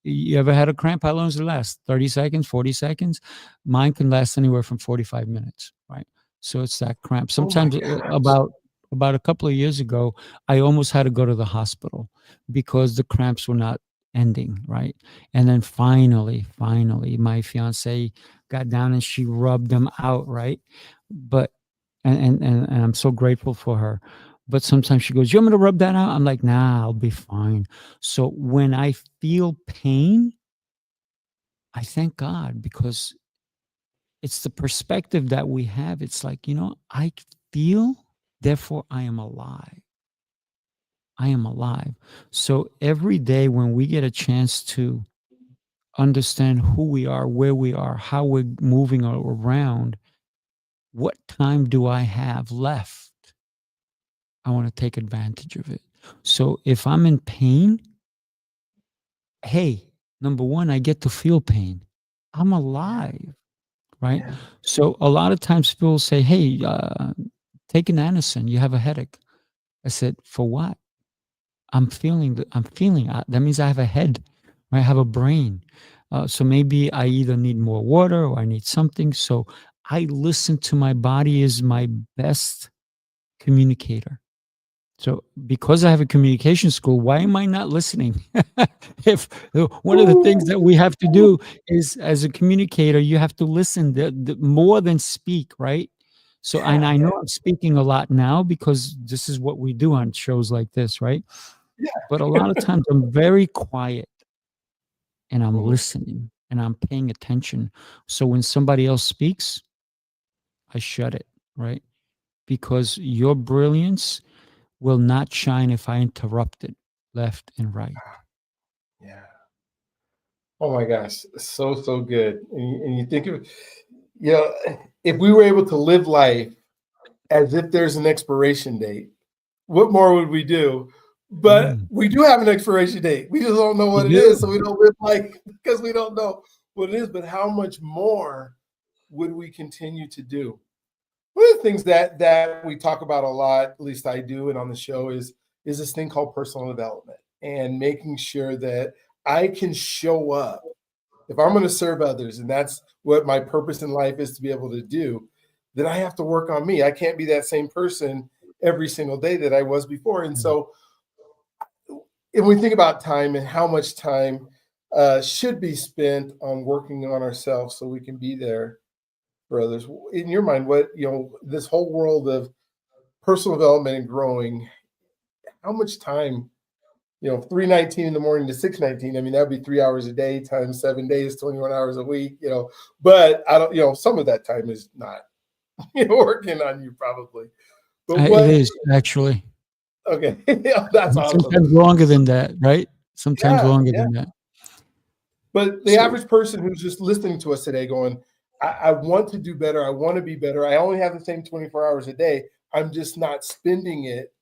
you ever had a cramp? How long does it last? 30 seconds, 40 seconds? Mine can last anywhere from 45 minutes, right? So it's that cramp. Oh my Sometimes gosh. about a couple of years ago, I almost had to go to the hospital because the cramps were not ending, right? And then finally, my fiance got down and she rubbed them out, right? But and I'm so grateful for her. But sometimes she goes, "You want me to rub that out?" I'm like, "Nah, I'll be fine." So when I feel pain, I thank God because it's the perspective that we have. It's like, I feel, therefore I am alive. I am alive. So every day when we get a chance to understand who we are, where we are, how we're moving around, what time do I have left? I want to take advantage of it. So if I'm in pain, hey, number one, I get to feel pain. I'm Yeah. alive, right? Yeah. So a lot of times people say, hey, take an Anacin, you have a headache. I said, for what? I'm feeling, that means I have a head, right? I have a brain. So maybe I either need more water or I need something. So I listen to my body is my best communicator. So because I have a communication school, why am I not listening? If one of the things that we have to Ooh. do is as a communicator, you have to listen more than speak, right? So and Yeah. I Yeah. know I'm speaking a lot now because this is what we do on shows like this, right? But a lot of times I'm very quiet and I'm Mhm. listening and I'm paying attention. So when somebody else speaks, I shut it, right? Because your brilliance will not shine if I interrupt it left and right. Yeah. Oh my gosh, so good. And you think of, you know, if we were able to live life as if there's an expiration date, what more would we do? But Mm, we do have an expiration date. We just don't know you what it is, do. so we don't live like because we don't know what it is. But how much more would we continue to do? One of the things that we talk about a lot, at least I do, and on the show is this thing called personal development and making sure that I can show up if I'm going to serve others, and that's what my purpose in life is to be able to do, then I have to work on me. I can't be that same person every single day that I was before. And Mm. so, if we think about time and how much time should be spent on working on ourselves so we can be there for others, in your mind, what, this whole world of personal development and growing, how much time, 3:19 in the morning to 6:19. I mean, that'd be 3 hours a day times 7 days, 21 hours a week. But I don't. Some of that time is not, working on you probably. But It what? is actually. Okay, yeah, that's awesome. Sometimes longer than that, right? Sometimes Yeah, longer yeah. than that. But the So average person who's just listening to us today, going, I want to do better. I want to be better. I only have the same 24 hours a day. I'm just not spending it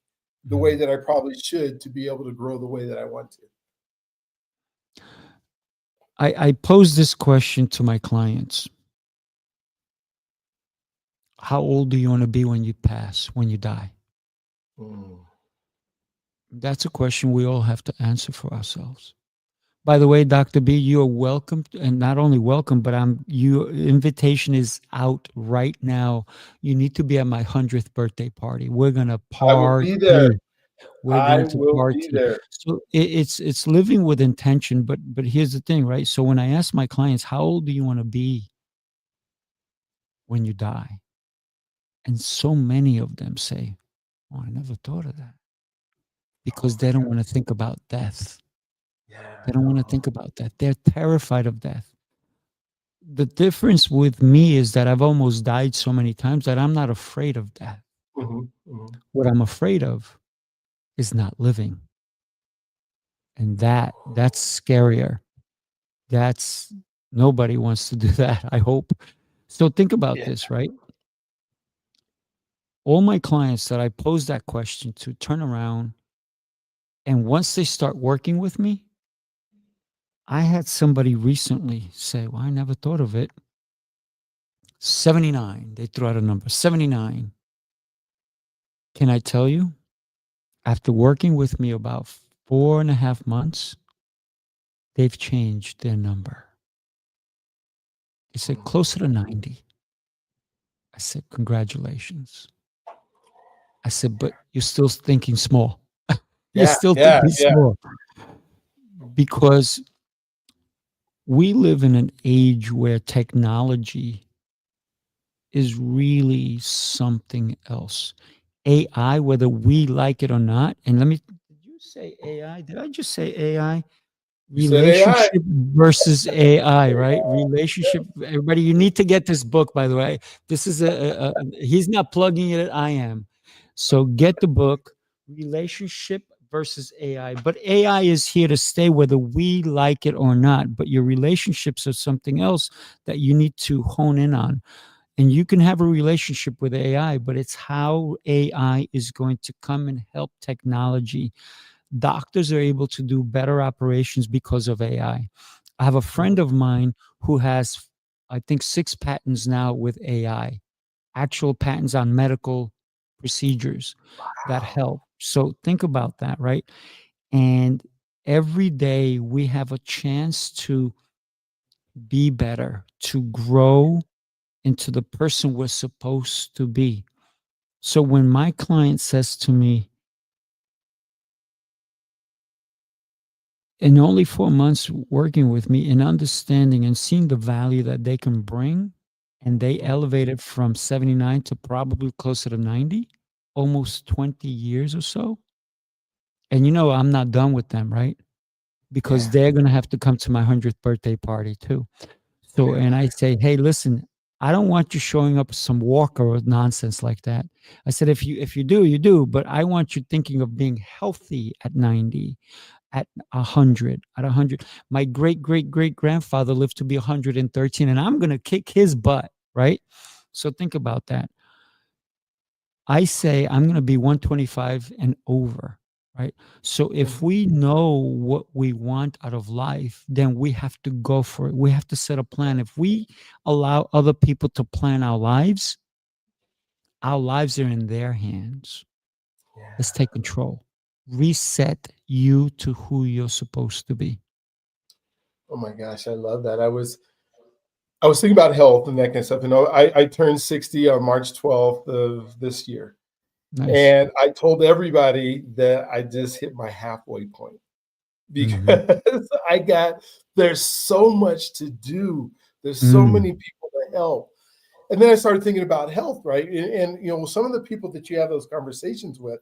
the way mm, that I probably should to be able to grow the way that I want to. I pose this question to my clients. How old do you want to be when you pass, when you die? Mm. That's a question we all have to answer for ourselves. By the way, Dr. B, you are welcome, and not only welcome, but your invitation is out right now. You need to be at my 100th birthday party. We're gonna I will be there. party. We're I going to will be party. there. So it's living with intention. But here's the thing, right? So when I ask my clients, how old do you want to be when you die? And so many of them say, oh, I never thought of that Oh because my they don't god. want to think about death. Yeah. They don't want to think about that. They're terrified of death. The difference with me is that I've almost died so many times that I'm not afraid of death. Mhm, mhm. What I'm afraid of is not living. And that's scarier. That's nobody wants to do that, I hope. So think about Yeah. this, right? All my clients that I pose that question to turn around and once they start working with me, I had somebody recently say, well, I never thought of it. 79. They threw out a number, 79. Can I tell you? After working with me about 4.5 months, they've changed their number. They said Mhm. closer to 90. I said, congratulations. I said, but you're still thinking small. You're Yeah, still yeah, thinking yeah. small because we live in an age where technology is really something else. AI, whether we like it or not, and did you say AI? Did I just say AI? You said AI. Relationship versus AI, right? Relationship. Everybody, you need to get this book, by the way. This is he's not plugging it, I am. So get the book, Relationship versus AI. But AI is here to stay whether we like it or not. But your relationships are something else that you need to hone in on. And you can have a relationship with AI, but it's how AI is going to come and help technology. Doctors are able to do better operations because of AI. I have a friend of mine who has, I think, 6 patents now with AI, actual patents on medical procedures that Wow. help. So think about that, right? And every day we have a chance to be better, to grow into the person we're supposed to be. So when my client says to me, in only 4 months working with me and understanding and seeing the value that they can bring, and they elevated from 79 to probably closer to 90, almost 20 years or so. And I'm not done with them, right? Because Yeah. they're going to have to come to my 100th birthday party too. So, and I say, hey, listen, I don't want you showing up with some walker or nonsense like that. I said, if you do, you do, but I want you thinking of being healthy at 90, at 100, at 100. My great great great grandfather lived to be 113, and I'm gonna kick his butt, right? So think about that. I say I'm gonna be 125 and over, right? So if Mhm. we know what we want out of life, then we have to go for it. We have to set a plan. If we allow other people to plan our lives are in their hands. Let's Yeah. take control. Reset you to who you're supposed to be. Oh my gosh, I love that. I was thinking about health and that kind of stuff. I turned 60 on March 12th of this year. Nice. And I told everybody that I just hit my halfway point Mhm. because there's so much to do. There's so Mm. many people to help. And then I started thinking about health, right? Some of the people that you have those conversations with,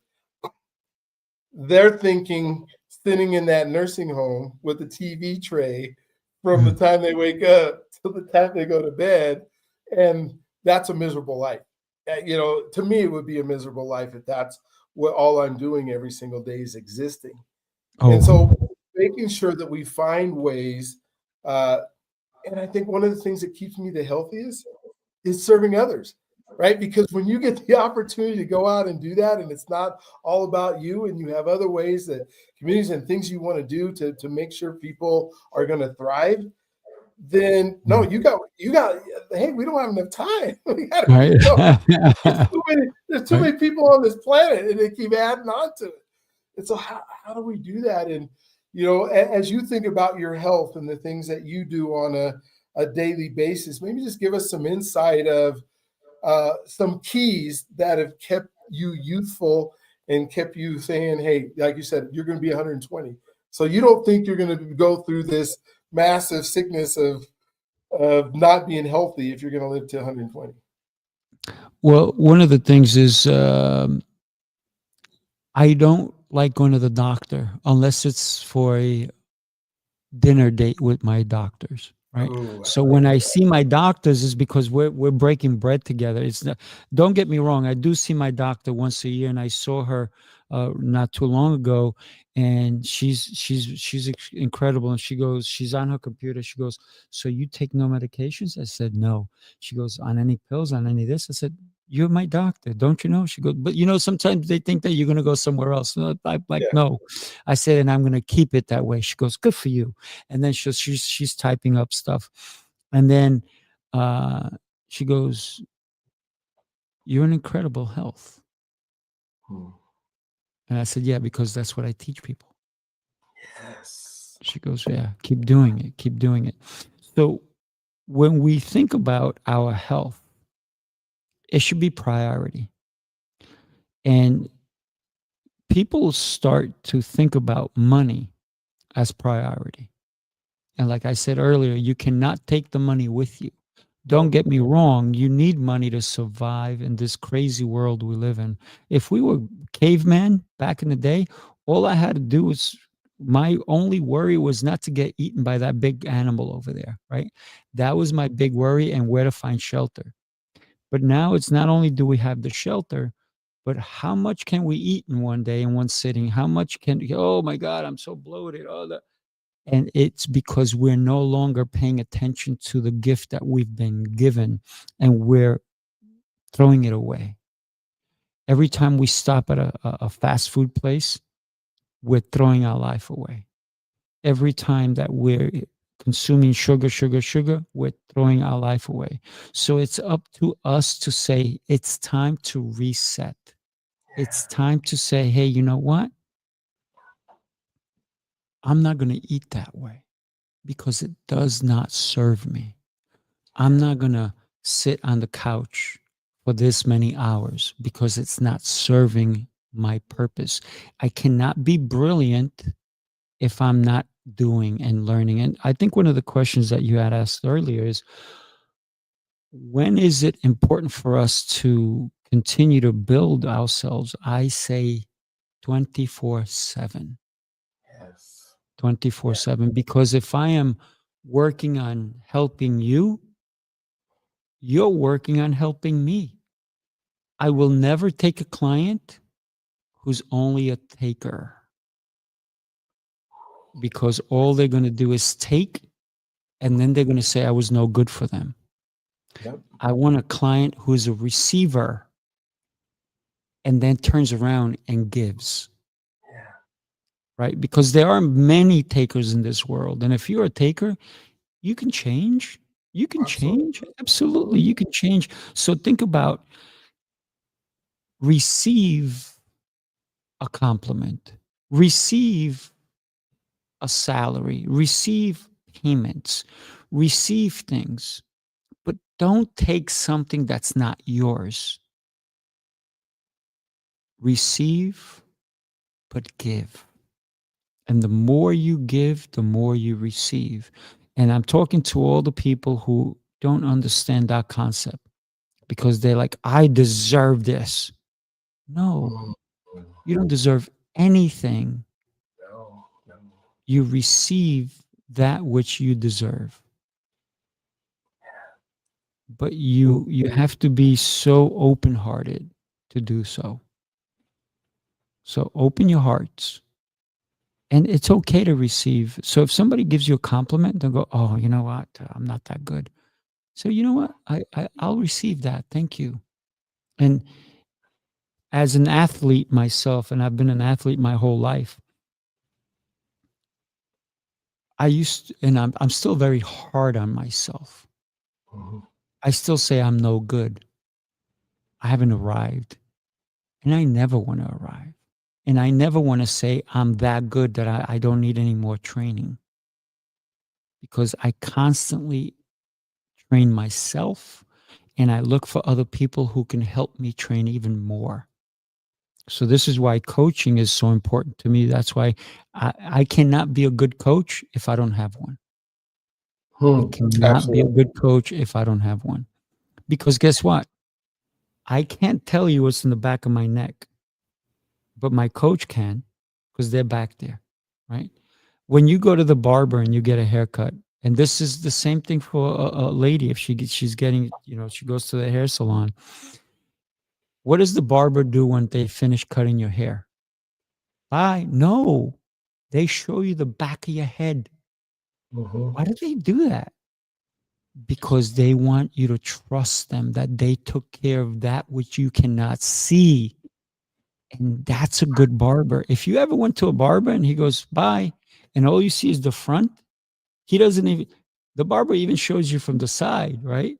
they're thinking sitting in that nursing home with a TV tray from the Mm. time they wake up to the time they go to bed, and that's a miserable life. To me, it would be a miserable life if that's what all I'm doing every single day is existing. And so, Oh, making sure that we find ways, uh, and I think one of the things that keeps me the healthiest is serving others, right? Because when you get the opportunity to go out and do that, and it's not all about you, and you have other ways that communities and things you want to do to make sure people are going to thrive, then no, mm. you got. Hey, we don't have enough time. We got to Right. keep going. There's too many Right. people on this planet, and they keep adding on to it. And so, how do we do that? And as you think about your health and the things that you do on a daily basis, maybe just give us some insight of some keys that have kept you youthful and kept you saying, "Hey, like you said, you're going to be 120." So you don't think you're going to go through this massive sickness of not being healthy if you're going to live to 120. Well, one of the things is I don't like going to the doctor unless it's for a dinner date with my doctors, right? Oh, I So like when I that. see my doctors is because we're breaking bread together. It's not, don't get me wrong, I do see my doctor once a year, and I saw her not too long ago, and she's incredible. And she's on her computer. She goes, "So you take no medications?" I said, "No." She goes, "On any pills, on any this?" I said, "You're my doctor, don't you know?" She goes, "But sometimes they think that you're gonna go somewhere else." No, I'm like, Yeah. "No." I said, "And I'm gonna keep it that way." She goes, "Good for you." And then she's typing up stuff, and then uh, she goes, "You're in incredible health." Hmm. And I said, "Yeah, because that's what I teach people." Yes. She goes, "Yeah, keep doing it, keep doing it." So when we think about our health, it should be priority, and people start to think about money as priority. And like I said earlier, you cannot take the money with you. Don't Nope. get me wrong, you need money to survive in this crazy world we live in. If we were cavemen back in the day, all I had to do was, my only worry was not to get eaten by that big animal over there, right? That was my big worry, and where to find shelter. But now it's not only do we have the shelter, but how much can we eat in one day in one sitting? How much can, oh my God, I'm so bloated. Oh, And it's because we're no longer paying attention to the gift that we've been given, and we're throwing it away. Every time we stop at a fast food place, we're throwing our life away. Every time that we're consuming sugar, sugar, sugar, we're throwing our life away. So it's up to us to say, it's time to reset. It's time to say, hey, you know what? I'm not going to eat that way because it does not serve me. I'm not going to sit on the couch for this many hours because it's not serving my purpose. I cannot be brilliant if I'm not doing and learning. And I think one of the questions that you had asked earlier is, when is it important for us to continue to build ourselves? I say 24/7. Yes. 24/7, because if I am working on helping you, you're working on helping me. I will never take a client who's only a taker, because all they're going to do is take, and then they're going to say I was no good for them. Yep. I want a client who's a receiver and then turns around and gives, Yeah. right? Because there are many takers in this world. And if you're a taker, you can change. You can change. Absolutely. Absolutely. You can change. So think about, receive a compliment, receive a salary, receive payments, receive things, but don't take something that's not yours. Receive, but give. And the more you give, the more you receive. And I'm talking to all the people who don't understand that concept, because they're like, I deserve this. No, Mm. you don't deserve anything. No, no. You receive that which you deserve. But you have to be so open-hearted to do so. So open your hearts. And it's okay to receive. So if somebody gives you a compliment, they'll go, oh, you know what? I'm not that good. So you know what? I'll receive that. Thank you. And as an athlete myself, and I've been an athlete my whole life, and I'm still very hard on myself. Mhm. I still say I'm no good. I haven't arrived. And I never want to arrive. And I never want to say I'm that good that I don't need any more training, because I constantly train myself, and I look for other people who can help me train even more. So this is why coaching is so important to me. That's why I cannot be a good coach if I don't have one. I cannot be a Absolutely. good coach if I don't have one. Because guess what? I can't tell you what's in the back of my neck, but my coach can, because they're back there, right? When you go to the barber and you get a haircut, and this is the same thing for a lady, if she's getting, she goes to the hair salon. What does the barber do when they finish cutting your hair? Bye. No, they show you the back of your head. Mhm. Why do they do that? Because they want you to trust them, that they took care of that which you cannot see. And that's a good barber. If you ever went to a barber and he goes, bye, and all you see is the front, he doesn't even, the barber even shows you from the side, right?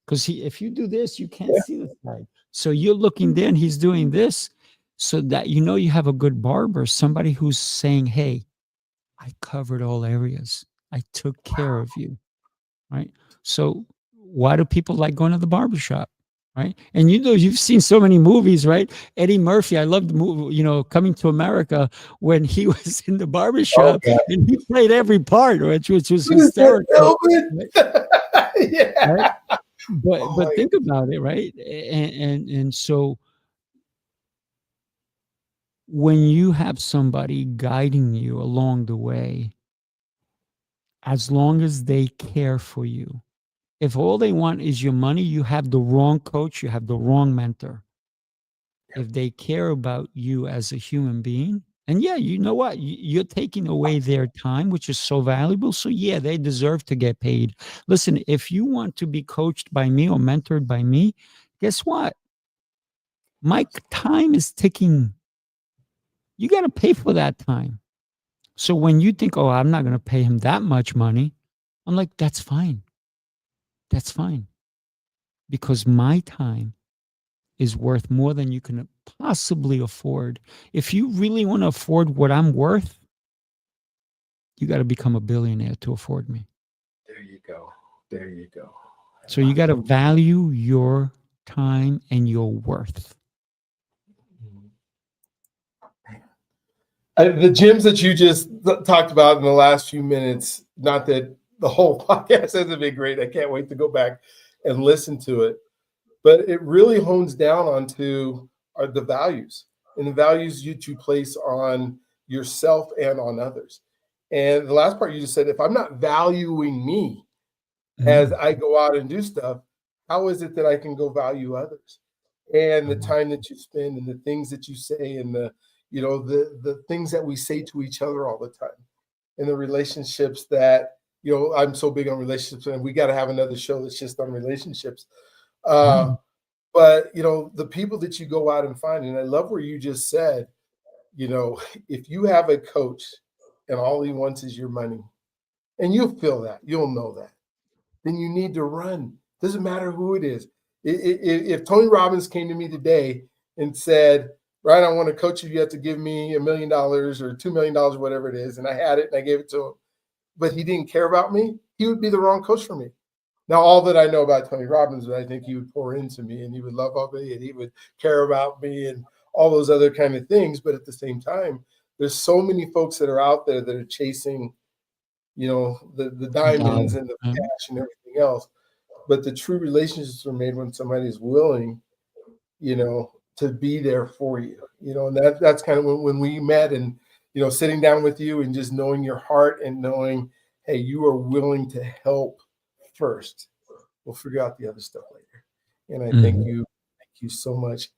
Because if you do this, you can't Yeah. see the side. So you're looking there and he's doing this, so that you have a good barber, somebody who's saying, hey, I covered all areas. I took care of you, right? So why do people like going to the barbershop? Right. And you've seen so many movies, right? Eddie Murphy, I love the movie, Coming to America, when he was in the Oh barbershop God. and he played every part, which was What is that, hysterical. Melvin? Right. Right. Yeah. But Oh my. think about it, right? And so when you have somebody guiding you along the way, as long as they care for you, if all they want is your money, you have the wrong coach, you have the wrong mentor. If they care about you as a human being, And yeah, you know what? You're taking away their time, which is so valuable. So yeah, they deserve to get paid. Listen, if you want to be coached by me or mentored by me, guess what? My time is ticking. You got to pay for that time. So when you think, oh, I'm not going to pay him that much money, I'm like, that's fine. That's fine. Because my time is worth more than you can possibly afford. If you really want to afford what I'm worth, you got to become a billionaire to afford me. There you go. There you go. So you got to value your time and your worth. The gyms that you just talked about in the last few minutes, not that the whole podcast hasn't been great. I can't wait to go back and listen to it. But it really hones down onto the values and the values you to place on yourself and on others. And the last part you just said, if I'm not valuing me as Mm. I go out and do stuff, how is it that I can go value others? And the time that you spend and the things that you say and the things that we say to each other all the time and the relationships that I'm so big on relationships, and we got to have another show that's just on relationships. Mm. But the people that you go out and find, and I love where you just said, if you have a coach and all he wants is your money, and you'll feel that, you'll know that, then you need to run. Doesn't matter who it is. If Tony Robbins came to me today and said, Ryan, I want to coach you, you have to give me $1 million or $2 million, whatever it is, and I had it and I gave it to him, but he didn't care about me, he would be the wrong coach for me. Now, all that I know about Tony Robbins, I think he would pour into me and he would love on me and he would care about me and all those other kind of things. But at the same time, there's so many folks that are out there that are chasing, the Dollar. diamonds and the cash and everything else. But the true relationships are made when somebody is willing, to be there for you. And that's kind of when we met and, sitting down with you and just knowing your heart and knowing, hey, you are willing to help first. We'll figure out the other stuff later. And I thank you so much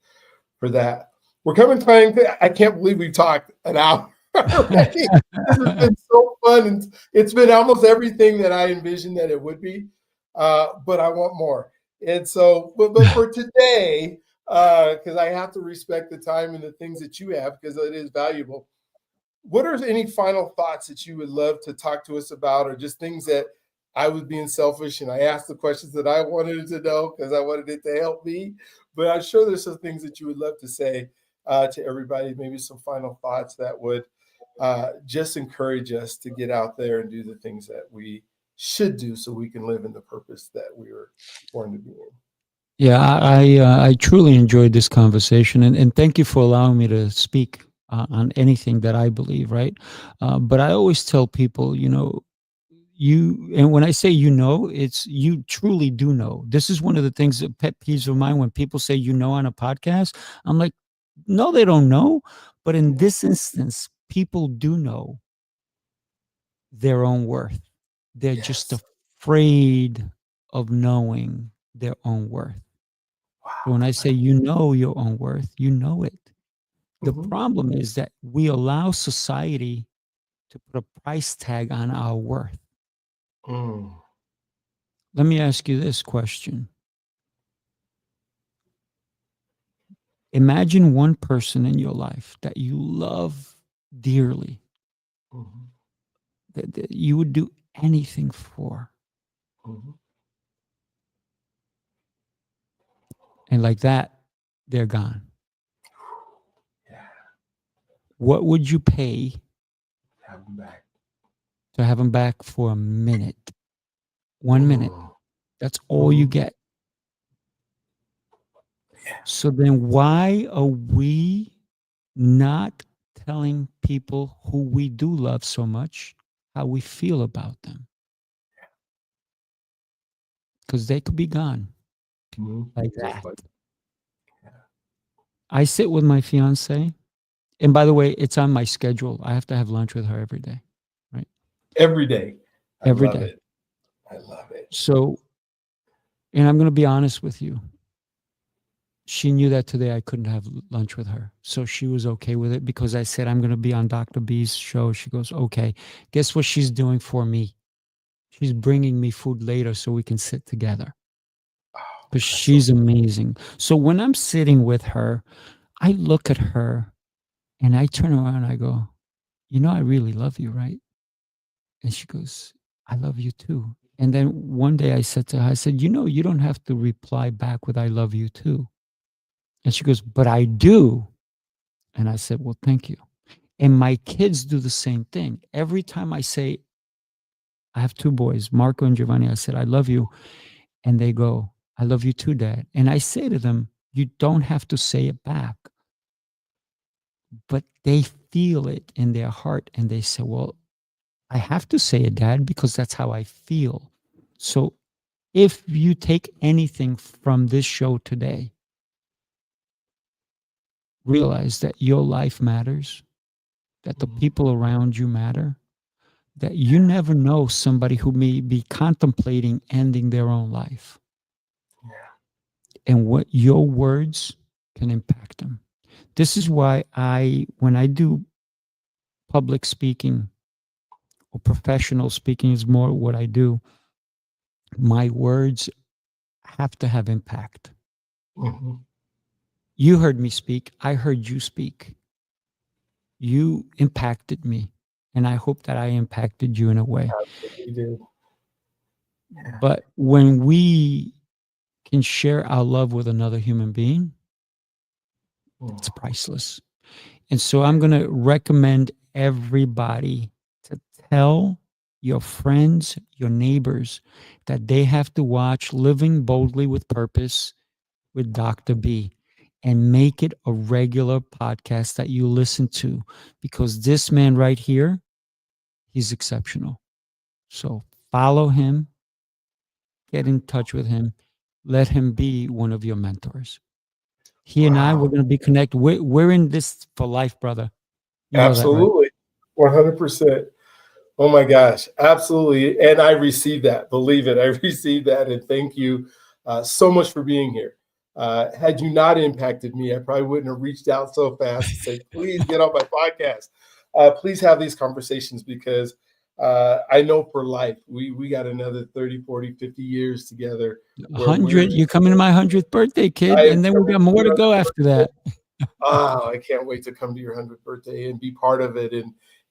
for that. We're coming time. I can't believe we talked an hour already. This has been so fun, and it's been almost everything that I envisioned that it would be. But I want more. And so, but for today, because I have to respect the time and the things that you have because it is valuable. What are any final thoughts that you would love to talk to us about, or just things that I was being selfish and I asked the questions that I wanted to know because I wanted it to help me? But I'm sure there's some things that you would love to say to everybody, maybe some final thoughts that would just encourage us to get out there and do the things that we should do so we can live in the purpose that we were born to be in. Yeah, I truly enjoyed this conversation, and thank you for allowing me to speak on anything that I believe, right? But I always tell people, and when I say it's you truly do know. This is one of the things that pet peeves of mine when people say on a podcast. I'm like, no, they don't know. But in this instance, people do know their own worth. They're just Yes. afraid of knowing their own worth. So when I say you know your own worth, you know it. The Mhm. problem is that we allow society to put a price tag on our worth. Mm. Let me ask you this question. Imagine one person in your life that you love dearly, Mhm. that you would do anything for. Mhm. And like that, they're gone. Yeah. What would you pay Have them back. to have them back for a minute? 1 minute. Mm. That's all you Mhm. get. So then why are we not telling people who we do love so much how we feel about them? Because they could be gone Mhm. like Just that. like I sit with my fiance, and by the way, it's on my schedule. I have to have lunch with her every day, right? every day. I Every love day. it. I love it. So, and I'm going to be honest with you. she knew that today I couldn't have lunch with her. So she was okay with it because I said, I'm going to be on Dr. B's show. She goes, okay. Guess what she's doing for me? She's bringing me food later so we can sit together because she's amazing. So when I'm sitting with her, I look at her and I turn around and I go, you know, I really love you, right? And she goes, I love you too. And then one day I said to her, I said, you know, you don't have to reply back with I love you too. And she goes, but I do. And I said, well, thank you. And my kids do the same thing. Every time I say, I have two boys, Marco and Giovanni, I said, I love you. And they go, I love you too, Dad. And I say to them, you don't have to say it back. But they feel it in their heart and they say, well, I have to say it, Dad, because that's how I feel. So if you take anything from this show today, realize that your life matters, that the people around you matter, that you never know somebody who may be contemplating ending their own life. And what your words can impact them. This is why when I do public speaking or professional speaking is more what I do, my words have to have impact. Mm-hmm. You heard me speak. I heard you speak. You impacted me. And I hope that I impacted you in a way. You did. But when we can share our love with another human being, it's priceless. And so I'm going to recommend everybody to tell your friends, your neighbors, that they have to watch Living Boldly with Purpose with Dr. B and make it a regular podcast that you listen to, because this man right here, he's exceptional. So follow him, get in touch with him, let him be one of your mentors. He and I, we're going to be connected. We're in this for life, brother. You know that, right? Absolutely. 100%. Oh my gosh. Absolutely. And I received that. Believe it. I received that. And thank you so much for being here. Had you not impacted me, I probably wouldn't have reached out so fast to say, please get on my podcast. Please have these conversations because I know for life, we got another 30, 40, 50 years together. 100, you're coming to my 100th birthday, kid. And then we got more to go after that. Oh, I can't wait to come to your 100th birthday and be part of it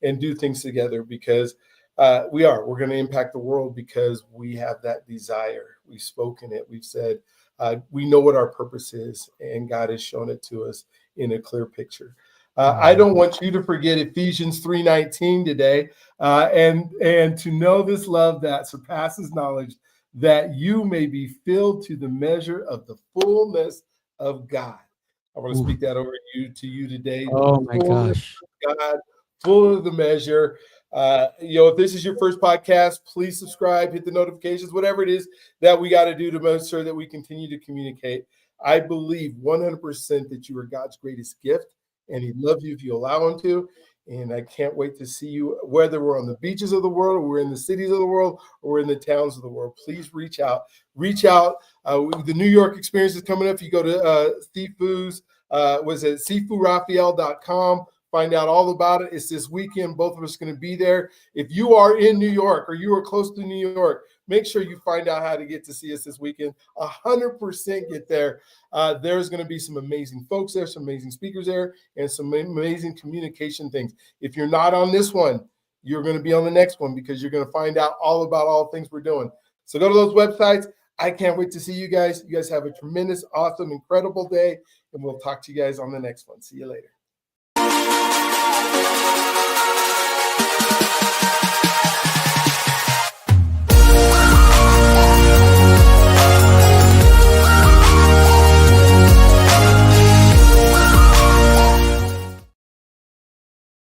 and do things together because we're going to impact the world because we have that desire. We've spoken it. We've said we know what our purpose is, and God has shown it to us in a clear picture. I don't want you to forget Ephesians 3:19 today, and to know this love that surpasses knowledge, that you may be filled to the measure of the fullness of God. I want to speak that over to you today. Oh my gosh. God, full of the measure. If this is your first podcast, please subscribe, hit the notifications, whatever it is that we got to do to make sure that we continue to communicate. I believe 100% that you are God's greatest gift, and He loves you if you allow Him to. And I can't wait to see you, whether we're on the beaches of the world, or we're in the cities of the world, or we're in the towns of the world. Please reach out. Reach out. The New York experience is coming up. You go to SIFU's, SIFURAFAEL.com. Find out all about it. It's this weekend. Both of us are going to be there. If you are in New York or you are close to New York, make sure you find out how to get to see us this weekend. 100% get there. There's going to be some amazing folks there, some amazing speakers there, and some amazing communication things. If you're not on this one, you're going to be on the next one because you're going to find out all about all the things we're doing. So go to those websites. I can't wait to see you guys. You guys have a tremendous, awesome, incredible day, and we'll talk to you guys on the next one. See you later.